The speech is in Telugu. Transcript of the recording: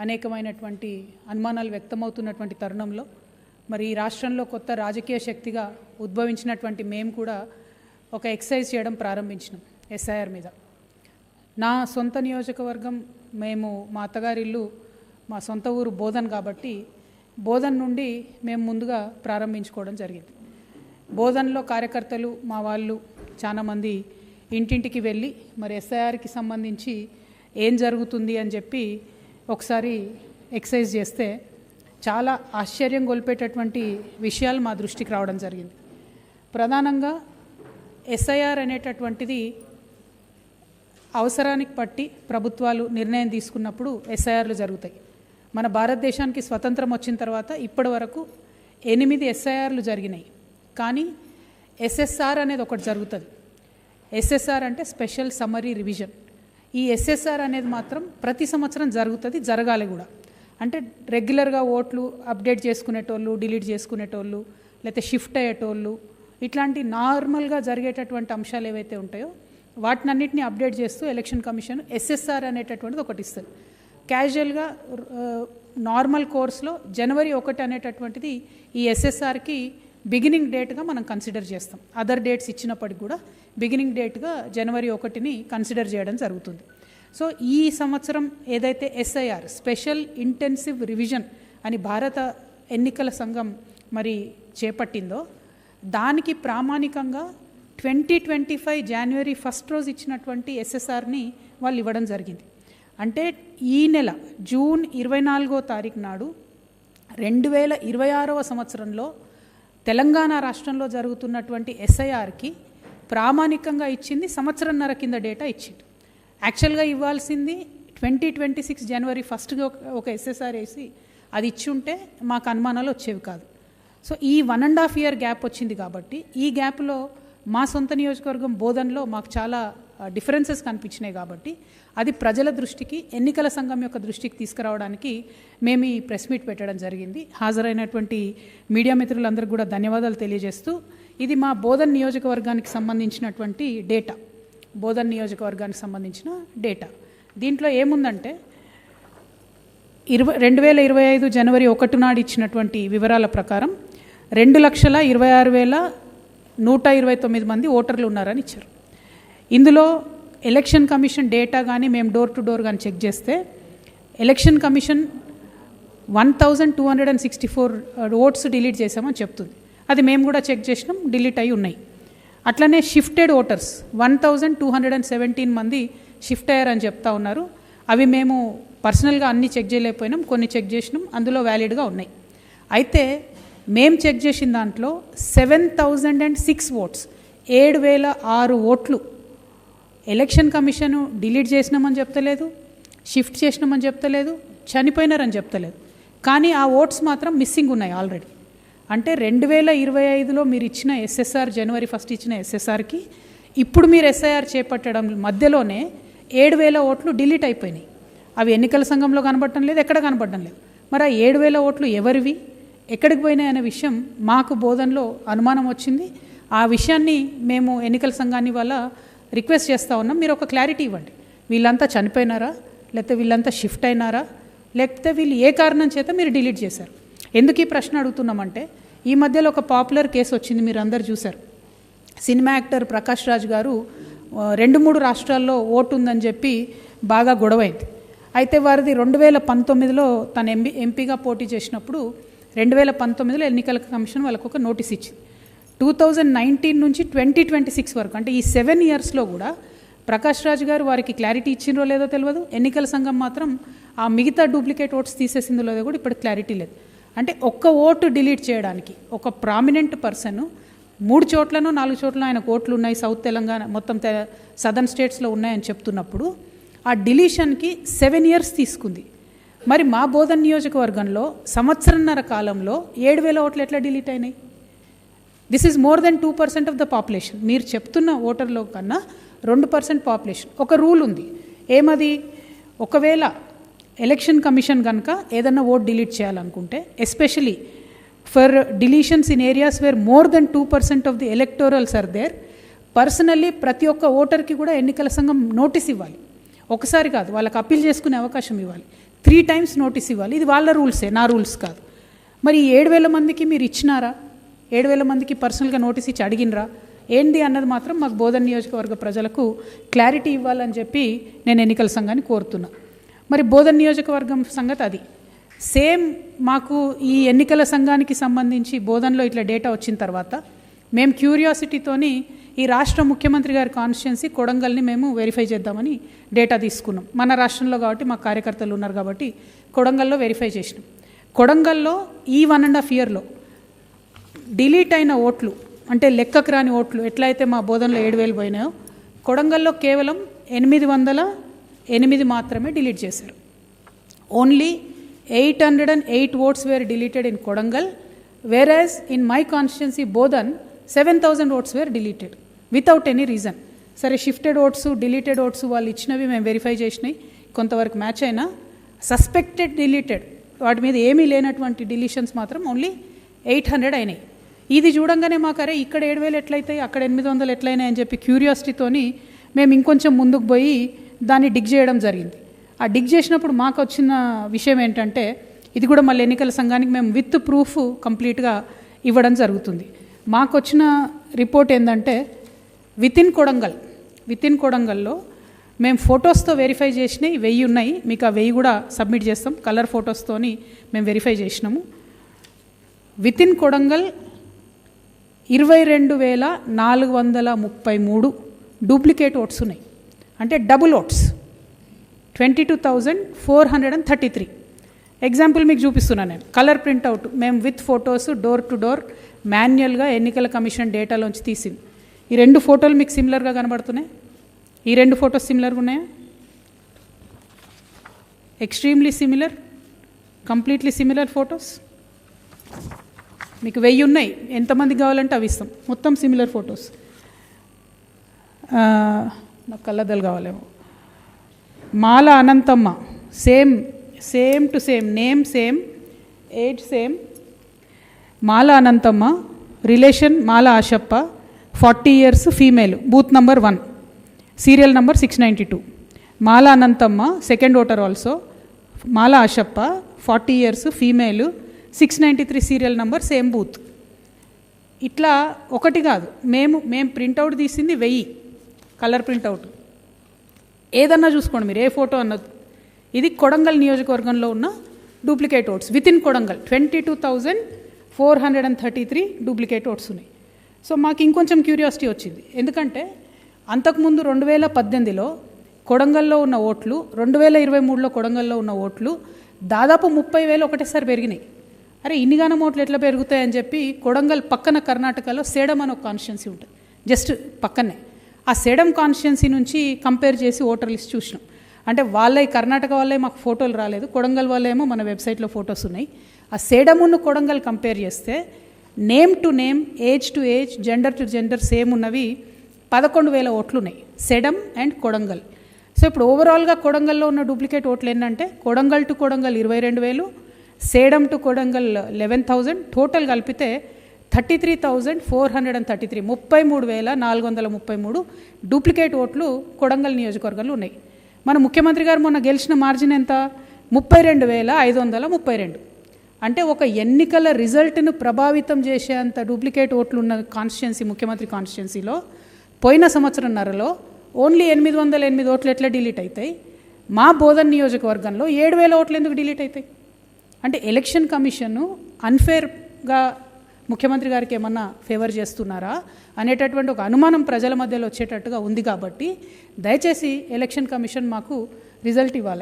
అనేకమైనటువంటి అనుమానాలు వ్యక్తమవుతున్నటువంటి తరుణంలో మరి ఈ రాష్ట్రంలో కొత్త రాజకీయ శక్తిగా ఉద్భవించినటువంటి మేము కూడా ఒక ఎక్సర్సైజ్ చేయడం ప్రారంభించినాం ఎస్ఐఆర్ మీద. నా సొంత నియోజకవర్గం, మేము మా అత్తగారి ఇల్లు మా సొంత ఊరు బోధన్ కాబట్టి బోధన్ నుండి మేము ముందుగా ప్రారంభించుకోవడం జరిగింది. బోధన్లో కార్యకర్తలు మా వాళ్ళు చాలామంది ఇంటింటికి వెళ్ళి మరి ఎస్ఐఆర్కి సంబంధించి ఏం జరుగుతుంది అని చెప్పి ఒకసారి ఎక్సర్సైజ్ చేస్తే చాలా ఆశ్చర్యం గొల్పేటటువంటి విషయాలు మా దృష్టికి రావడం జరిగింది. ప్రధానంగా ఎస్ఐఆర్ అనేటటువంటిది అవసరానికి బట్టి ప్రభుత్వాలు నిర్ణయం తీసుకున్నప్పుడు ఎస్ఐఆర్లు జరుగుతాయి. మన భారతదేశానికి స్వతంత్రం వచ్చిన తర్వాత ఇప్పటి వరకు 8 ఎస్ఐఆర్లు జరిగినాయి. కానీ ఎస్ఎస్ఆర్ అనేది ఒకటి జరుగుతుంది. ఎస్ఎస్ఆర్ అంటే స్పెషల్ సమ్మరీ రివిజన్. ఈ ఎస్ఎస్ఆర్ అనేది మాత్రం ప్రతి సంవత్సరం జరుగుతుంది, జరగాలి కూడా. అంటే రెగ్యులర్గా ఓట్లు అప్డేట్ చేసుకునేటోళ్ళు, డిలీట్ చేసుకునేటోళ్ళు, లేకపోతే షిఫ్ట్ అయ్యేటోళ్ళు, ఇట్లాంటి నార్మల్గా జరిగేటటువంటి అంశాలు ఏవైతే ఉంటాయో వాటినన్నింటినీ అప్డేట్ చేస్తూ ఎలక్షన్ కమిషన్ ఎస్ఎస్ఆర్ అనేటటువంటిది ఒకటి ఇస్తుంది. క్యాజువల్గా నార్మల్ కోర్స్లో జనవరి 1 అనేటటువంటిది ఈ ఎస్ఎస్ఆర్కి బిగినింగ్ డేట్గా మనం కన్సిడర్ చేస్తాం. అదర్ డేట్స్ ఇచ్చినప్పటికి కూడా బిగినింగ్ డేట్గా జనవరి 1ని కన్సిడర్ చేయడం జరుగుతుంది. సో ఈ సంవత్సరం ఏదైతే ఎస్ఐఆర్ స్పెషల్ ఇంటెన్సివ్ రివిజన్ అని భారత ఎన్నికల సంఘం మరి చేపట్టిందో దానికి ప్రామాణికంగా 2025 జనవరి 1 రోజు ఇచ్చినటువంటి ఎస్ఎస్ఆర్ని వాళ్ళు ఇవ్వడం జరిగింది. అంటే ఈ నెల జూన్ 24వ తారీఖు నాడు 2026వ సంవత్సరంలో తెలంగాణ రాష్ట్రంలో జరుగుతున్నటువంటి ఎస్ఐఆర్కి ప్రామాణికంగా ఇచ్చింది సంవత్సరంన్నర కింద డేటా ఇచ్చింది. యాక్చువల్గా ఇవ్వాల్సింది 2026 జనవరి 1గా ఒక ఎస్ఎస్ఆర్ వేసి అది ఇచ్చి ఉంటే మాకు అనుమానాలు వచ్చేవి కాదు. సో ఈ 1.5 year గ్యాప్ వచ్చింది కాబట్టి ఈ గ్యాప్లో మా సొంత నియోజకవర్గం బోధన్లో మాకు చాలా డిఫరెన్సెస్ కనిపించినాయి. కాబట్టి అది ప్రజల దృష్టికి, ఎన్నికల సంఘం యొక్క దృష్టికి తీసుకురావడానికి మేము ఈ ప్రెస్ మీట్ పెట్టడం జరిగింది. హాజరైనటువంటి మీడియా మిత్రులందరికీ కూడా ధన్యవాదాలు తెలియజేస్తూ, ఇది మా బోధన్ నియోజకవర్గానికి సంబంధించినటువంటి డేటా. బోధన్ నియోజకవర్గానికి సంబంధించిన డేటా దీంట్లో ఏముందంటే 2025 జనవరి 1 నాడు ఇచ్చినటువంటి వివరాల ప్రకారం 2,26,129 మంది ఓటర్లు ఉన్నారని ఇచ్చారు. ఇందులో ఎలక్షన్ కమిషన్ డేటా కానీ మేము డోర్ టు డోర్ కానీ చెక్ చేస్తే ఎలక్షన్ కమిషన్ 1,264 ఓట్స్ డిలీట్ చేసామని చెప్తుంది. అది మేము కూడా చెక్ చేసినాం, డిలీట్ అయి ఉన్నాయి. అట్లనే షిఫ్టెడ్ ఓటర్స్ 1,217 మంది షిఫ్ట్ అయ్యారని చెప్తా ఉన్నారు. అవి మేము పర్సనల్గా అన్నీ చెక్ చేయలేకపోయినాం, కొన్ని చెక్ చేసినాం, అందులో వ్యాలిడ్గా ఉన్నాయి. అయితే మేము చెక్ చేసిన దాంట్లో 7,006 ఓట్స్ 7,006 ఓట్లు ఎలక్షన్ కమిషను డిలీట్ చేసినామని చెప్తలేదు, షిఫ్ట్ చేసినామని చెప్తలేదు, చనిపోయినారని చెప్తలేదు. కానీ ఆ ఓట్స్ మాత్రం మిస్సింగ్ ఉన్నాయి ఆల్రెడీ. అంటే 2025లో మీరు ఇచ్చిన ఎస్ఎస్ఆర్ జనవరి 1 ఇచ్చిన ఎస్ఎస్ఆర్కి ఇప్పుడు మీరు ఎస్ఐఆర్ చేపట్టడం మధ్యలోనే 7,000 ఓట్లు డిలీట్ అయిపోయినాయి. అవి ఎన్నికల సంఘంలో కనబడటం లేదు, ఎక్కడ కనబడటం లేదు. మరి ఆ 7,000 ఓట్లు ఎవరివి, ఎక్కడికి పోయినాయి అనే విషయం మాకు బోధనలో అనుమానం వచ్చింది. ఆ విషయాన్ని మేము ఎన్నికల సంఘాన్ని వల్ల రిక్వెస్ట్ చేస్తూ ఉన్నాం, మీరు ఒక క్లారిటీ ఇవ్వండి. వీళ్ళంతా చనిపోయినారా, లేకపోతే వీళ్ళంతా షిఫ్ట్ అయినారా, లేకపోతే వీళ్ళు ఏ కారణం చేత మీరు డిలీట్ చేశారు? ఎందుకు ఈ ప్రశ్న అడుగుతున్నామంటే ఈ మధ్యలో ఒక పాపులర్ కేసు వచ్చింది, మీరు అందరు చూశారు. సినిమా యాక్టర్ ప్రకాష్ రాజ్ గారు 2-3 రాష్ట్రాల్లో ఓటు ఉందని చెప్పి బాగా గొడవైంది. అయితే వారిది 2019లో తన ఎంపీగా పోటీ చేసినప్పుడు 2019లో ఎన్నికల కమిషన్ వాళ్ళకు ఒక నోటీస్ ఇచ్చింది. 2019 నుంచి 2026 వరకు అంటే ఈ 7 yearsలో కూడా ప్రకాష్ రాజ్ గారు వారికి క్లారిటీ ఇచ్చిందో లేదో తెలియదు. ఎన్నికల సంఘం మాత్రం ఆ మిగతా డూప్లికేట్ ఓట్స్ తీసేసిందో లేదో కూడా ఇప్పుడు క్లారిటీ లేదు. అంటే ఒక్క ఓటు డిలీట్ చేయడానికి ఒక ప్రామినెంట్ పర్సన్ 3 చోట్లనో 4 చోట్ల ఆయనకు ఓట్లు ఉన్నాయి, సౌత్ తెలంగాణ మొత్తం సదర్న్ స్టేట్స్లో ఉన్నాయని చెప్తున్నప్పుడు ఆ డిలీషన్కి 7 years తీసుకుంది. మరి మా బోధన్ నియోజకవర్గంలో సంవత్సరన్నర కాలంలో 7,000 ఓట్లు ఎట్లా డిలీట్ అయినాయి? This is more than 2% of the population. మీరు చెప్తున్న ఓటర్లో కన్నా 2% పాపులేషన్. ఒక రూల్ ఉంది, ఏమది? ఒకవేళ ఎలక్షన్ కమిషన్ కనుక ఏదన్నా ఓట్ డిలీట్ చేయాలనుకుంటే, especially for deletions in areas where more than 2% of the electorals are there, personally ప్రతి ఒక్క ఓటర్కి కూడా ఎన్నికల సంఘం నోటీస్ ఇవ్వాలి. ఒకసారి కాదు, వాళ్ళకి అప్పీల్ చేసుకునే అవకాశం ఇవ్వాలి. 3 times నోటీస్ ఇవ్వాలి. ఇది వాళ్ళ రూల్సే, నా రూల్స్ కాదు. మరి 7,000 మందికి మీరు ఇచ్చినారా? 7,000 మందికి పర్సనల్గా నోటీస్ ఇచ్చి అడిగినరా ఏంది అన్నది మాత్రం మాకు బోధన్ నియోజకవర్గ ప్రజలకు క్లారిటీ ఇవ్వాలని చెప్పి నేను ఎన్నికల సంఘాన్ని కోరుతున్నా. మరి బోధన్ నియోజకవర్గం సంగతి అది. సేమ్ మాకు ఈ ఎన్నికల సంఘానికి సంబంధించి బోధన్లో ఇట్లా డేటా వచ్చిన తర్వాత మేము క్యూరియాసిటీతోని ఈ రాష్ట్ర ముఖ్యమంత్రి గారి కాన్స్టిట్యున్సీ కొడంగల్ని మేము వెరిఫై చేద్దామని డేటా తీసుకున్నాం. మన రాష్ట్రంలో కాబట్టి మా కార్యకర్తలు ఉన్నారు కాబట్టి కొడంగల్లో వెరిఫై చేసినాం. కొడంగల్లో ఈ 1.5 yearలో డిలీట్ అయిన ఓట్లు అంటే లెక్కకు రాని ఓట్లు ఎట్లయితే మా బోధనలో 7,000 పోయినాయో కొడంగల్లో కేవలం 808 మాత్రమే డిలీట్ చేశారు. Only 808 votes were deleted in Kodangal, whereas in my constituency Bodhan 7,000 votes were deleted without any reason. సరే షిఫ్టెడ్ ఓట్స్ డిలీటెడ్ ఓట్స్ వాళ్ళు ఇచ్చినవి మేము వెరిఫై చేసినాయి, కొంతవరకు మ్యాచ్ అయినా సస్పెక్టెడ్ డిలీటెడ్ వాటి మీద ఏమీ లేనటువంటి డిలీషన్స్ మాత్రం ఓన్లీ 800 అయినాయి. ఇది చూడంగానే మాకు అరే ఇక్కడ 7,000 ఎట్లయితాయి అక్కడ 800 ఎట్లయినాయి అని చెప్పి క్యూరియాసిటీతోని మేము ఇంకొంచెం ముందుకు పోయి దాన్ని డిగ్ చేయడం జరిగింది. ఆ డిగ్ చేసినప్పుడు మాకు వచ్చిన విషయం ఏంటంటే ఇది కూడా మళ్ళీ ఎన్నికల సంఘానికి మేము విత్ ప్రూఫ్ కంప్లీట్గా ఇవ్వడం జరుగుతుంది. మాకు వచ్చిన రిపోర్ట్ ఏంటంటే విత్ ఇన్ కొడంగల్లో మేము ఫొటోస్తో వెరిఫై చేసినవి 1000 ఉన్నాయి. మీకు ఆ 1000 కూడా సబ్మిట్ చేస్తాం. కలర్ ఫొటోస్తోని మేము వెరిఫై చేసినాము. With in Kodangal 22,433 duplicate oats ఉన్నాయి. అంటే డబుల్ ఓట్స్ 22,433. ఎగ్జాంపుల్ మీకు చూపిస్తున్నాను నేను. కలర్ ప్రింట్అవుట్ మేము with photos door to door మాన్యువల్గా ఎన్నికల కమిషన్ డేటాలోంచి తీసింది. ఈ 2 ఫోటోలు మీకు సిమిలర్గా కనబడుతున్నాయి. ఈ 2 ఫొటోస్ సిమిలర్గా ఉన్నాయా? Extremely similar, completely similar photos. మీకు 1000 ఉన్నాయి, ఎంతమందికి కావాలంటే అవి ఇస్తాం. మొత్తం సిమిలర్ ఫొటోస్. నాకు కళ్ళద్దలు కావాలేమో. Mala Anantamma same to same, name same, age same. Mala Anantamma relation Mala Ashappa, 40 years, female, booth number 1, serial number 692. Mala Anantamma second voter also. Mala Ashappa 40 years, female, 693 serial number, same booth. ఇట్లా ఒకటి కాదు, మేము ప్రింట్అవుట్ తీసింది 1000 కలర్ ప్రింట్అవుట్. ఏదన్నా చూసుకోండి మీరు, ఏ ఫోటో అన్నది. ఇది కొడంగల్ నియోజకవర్గంలో ఉన్న duplicate oats with in Kodangal 22,433 duplicate oats ఉన్నాయి. సో మాకు ఇంకొంచెం క్యూరియాసిటీ వచ్చింది. ఎందుకంటే అంతకుముందు 2018లో కొడంగల్లో ఉన్న ఓట్లు, 2023లో కొడంగల్లో ఉన్న ఓట్లు దాదాపు 30,000 ఒకటేసారి పెరిగినాయి. అరే ఇన్నిగానం ఓట్లు ఎట్లా పెరుగుతాయని చెప్పి కొడంగల్ పక్కన కర్ణాటకలో సేడం అని ఒక కాన్స్టిట్యున్సీ ఉంటుంది, జస్ట్ పక్కనే. ఆ సేడం కాన్స్టిట్యున్సీ నుంచి కంపేర్ చేసి ఓటర్ లిస్ట్ చూసినాం. అంటే వాళ్ళే కర్ణాటక వాళ్ళే మాకు ఫోటోలు రాలేదు, కొడంగల్ వాళ్ళేమో మన వెబ్సైట్లో ఫొటోస్ ఉన్నాయి. ఆ సేడమును కొడంగల్ కంపేర్ చేస్తే name to name, age to age, gender to gender same ఉన్నవి 11,000 ఓట్లు ఉన్నాయి, సెడమ్ అండ్ కొడంగల్. సో ఇప్పుడు ఓవరాల్గా కొడంగల్లో ఉన్న డూప్లికేట్ ఓట్లు ఏంటంటే Kodangal to Kodangal 22,000, Sedam to Kodangal 11,000, total కలిపితే 33,433, 33,433 డూప్లికేట్ ఓట్లు కొడంగల్ నియోజకవర్గంలో ఉన్నాయి. మన ముఖ్యమంత్రి గారు మొన్న గెలిచిన మార్జిన్ ఎంత? 32,532. అంటే ఒక ఎన్నికల రిజల్ట్ను ప్రభావితం చేసేంత డూప్లికేట్ ఓట్లు ఉన్న కాన్స్టిట్యున్సీ ముఖ్యమంత్రి కాన్స్టిట్యున్సీలో పోయిన సంవత్సరంన్నరలో ఓన్లీ 808 ఓట్లు ఎట్లా డిలీట్ అవుతాయి? మా బోధన్ నియోజకవర్గంలో 7,000 ఓట్లు ఎందుకు డిలీట్ అవుతాయి? అంటే ఎలక్షన్ కమిషను అన్ఫేర్గా ముఖ్యమంత్రి గారికి ఏమన్నా ఫేవర్ చేస్తున్నారా అనేటటువంటి ఒక అనుమానం ప్రజల మధ్యలో వచ్చేటట్టుగా ఉంది. కాబట్టి దయచేసి ఎలక్షన్ కమిషన్ మాకు రిజల్ట్ ఇవ్వాలి.